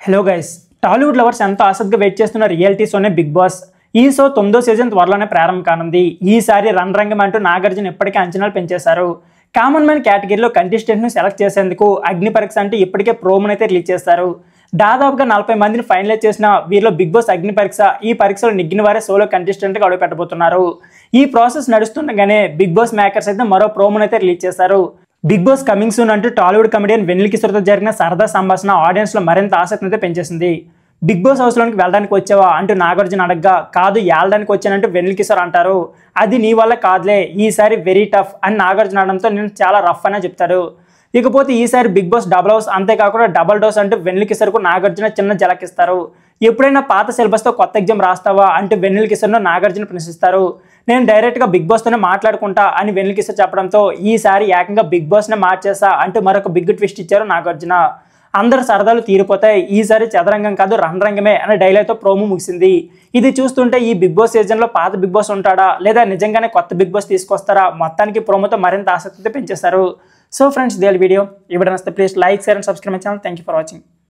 Hello guys, Tollywood lovers ఎంతో ఆసక్తిగా wait చేస్తున్న రియాలిటీ షోనే బిగ్ బాస్. ఈ షో 9వ సీజన్ త్వరలోనే ప్రారంభం కానుంది. ఈసారి రణరంగం అంటూ నాగార్జున ఇప్పటికే అంచనాలు పెంచేశారు. కామన్ మ్యాన్ కేటగిరీలో కంటెస్టెంట్ను సెలెక్ట్ చేసేందుకు అగ్ని పరీక్ష అంటే ఇప్పటికే ప్రోమోను అయితే రిలీజ్ చేస్తారు. దాదాపుగా 40 మందిని ఫైనలైజ్ చేసిన వీరిలో బిగ్ బాస్ అగ్ని పరీక్ష ఈ పరీక్షలో నెగ్గిన వారే సోలో కంటెస్టెంట్గా అడుగు పెట్టబోతున్నారు. ఈ ప్రాసెస్ నడుస్తుండగానే బిగ్ బాస్ మేకర్స్ అయితే మరో ప్రోమోను అయితే రిలీజ్ చేశారు. బిగ్ బాస్ కమింగ్ సూన్ అంటూ టాలీవుడ్ కమెడియన్ వెన్నెల కిషోర్తో జరిగిన సరదా సంభాషణ ఆడియన్స్లో మరింత ఆసక్తిని అయితే పెంచేసింది. బిగ్ బాస్ హౌస్లోనికి వెళ్ళడానికి వచ్చావా అంటూ నాగార్జున అడగ్గా, కాదు ఏళ్ళడానికి వచ్చానంటూ వెన్నెల కిషోర్ అంటారు. అది నీ వల్ల కాదులే, ఈసారి వెరీ టఫ్ అని నాగార్జున అనడంతో నేను చాలా రఫ్ అనే చెప్తారు. ఇకపోతే ఈసారి బిగ్ బాస్ డబుల్ హౌస్, అంతేకాకుండా డబుల్ డోస్ అంటూ వెన్నెల కిషోర్కు నాగార్జున చిన్న జలకిస్తారు. ఎప్పుడైనా పాత సిలబస్తో కొత్త ఎగ్జామ్ రాస్తావా అంటూ వెన్నెల కిషోర్ను నాగార్జున ప్రశ్నిస్తారు. నేను డైరెక్ట్గా బిగ్ బాస్తోనే మాట్లాడుకుంటా అని వెన్నెల కిషోర్ చెప్పడంతో ఈసారి ఏకంగా బిగ్ బాస్నే మార్చేసా అంటూ మరొక బిగ్ ట్విస్ట్ ఇచ్చారు నాగార్జున. అందరు సరదాలు తీరిపోతాయి, ఈసారి చదరంగం కాదు రణరంగమే అనే డైలాగ్తో ప్రోమో ముగిసింది. ఇది చూస్తుంటే ఈ బిగ్ బాస్ సీజన్లో పాత బిగ్ బాస్ ఉంటాడా లేదా నిజంగానే కొత్త బిగ్ బాస్ తీసుకొస్తారా, మొత్తానికి ప్రోమోతో మరింత ఆసక్తితో పెంచేస్తారు. సో ఫ్రెండ్స్, ఇదే వీడియో. ఈ వీడియో నచ్చితే please like, share and subscribe my channel. Thank you for watching.